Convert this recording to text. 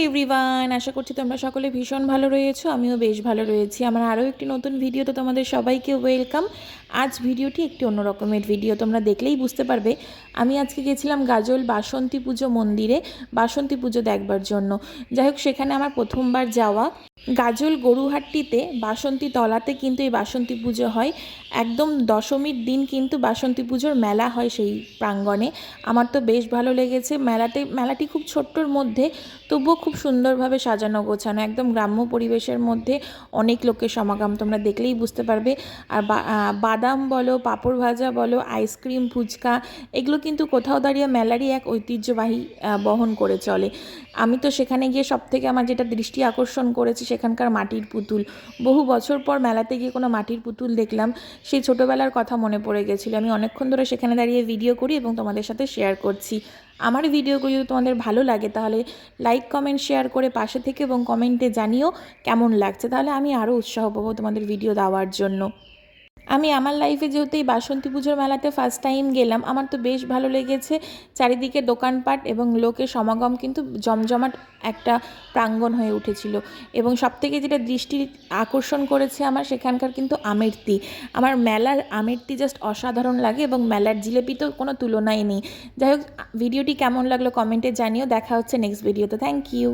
Everyone, আশা করছি তোমরা সকলে ভীষণ ভালো রয়েছো। আমিও বেশ ভালো রয়েছি। আমার আরও একটি নতুন ভিডিওতে তোমাদের সবাইকে ওয়েলকাম। আজ ভিডিওটি একটি অন্য রকমের ভিডিও, তোমরা দেখলেই বুঝতে পারবে। আমি আজকে গেছিলাম গাজল বাসন্তী পুজো মন্দিরে বাসন্তী পুজো দেখবার জন্য। যাই হোক, সেখানে আমার প্রথমবার যাওয়া। গাজল গরুহাট্টিতে বাসন্তী তলাতে কিন্তু এই বাসন্তী পুজো হয়। একদম দশমীর দিন কিন্তু বাসন্তী পুজোর মেলা হয় সেই প্রাঙ্গণে। আমার তো বেশ ভালো লেগেছে। মেলাটি খুব ছোট্টর মধ্যে, তবুও খুব সুন্দরভাবে সাজানো গোছানো, একদম গ্রাম্য পরিবেশের মধ্যে অনেক লোকের সমাগম, তোমরা দেখলেই বুঝতে পারবে। আর বাদাম বলো, পাঁপড় ভাজা বলো, আইসক্রিম, ফুচকা, এগুলো কিন্তু কোথাও দাঁড়িয়ে মেলারই এক ঐতিহ্যবাহী বহন করে চলে। আমি তো সেখানে গিয়ে সবথেকে আমার যেটা দৃষ্টি আকর্ষণ করেছে সেখানকার মাটির পুতুল। বহু বছর পর মেলাতে গিয়ে কোনো মাটির পুতুল দেখলাম, সেই ছোটোবেলার কথা মনে পড়ে গেছিলো। আমি অনেকক্ষণ ধরে সেখানে দাঁড়িয়ে ভিডিও করি এবং তোমাদের সাথে শেয়ার করছি। আমার ভিডিওগুলো যদি তোমাদের ভালো লাগে তাহলে লাইক, কমেন্ট, শেয়ার করে পাশে থেকে এবং কমেন্টে জানিও কেমন লাগছে, তাহলে আমি আরও উৎসাহ পাবো তোমাদের ভিডিও দেওয়ার জন্য। আমি আমার লাইফে যেহেতু এই বাসন্তী পুজোর মেলাতে ফার্স্ট টাইম গেলাম, আমার তো বেশ ভালো লেগেছে। চারিদিকে দোকানপাট এবং লোকের সমাগম কিন্তু জমজমাট একটা প্রাঙ্গণ হয়ে উঠেছিল। এবং সবথেকে যেটা দৃষ্টি আকর্ষণ করেছে আমার, সেখানকার কিন্তু আমেরতি। আমার মেলার আমেরতি জাস্ট অসাধারণ লাগে এবং মেলার জিলেপি তো কোনো তুলনাই নেই। যাই হোক, ভিডিওটি কেমন লাগলো কমেন্টে জানিও। দেখা হচ্ছে নেক্সট ভিডিওতে। Thank you.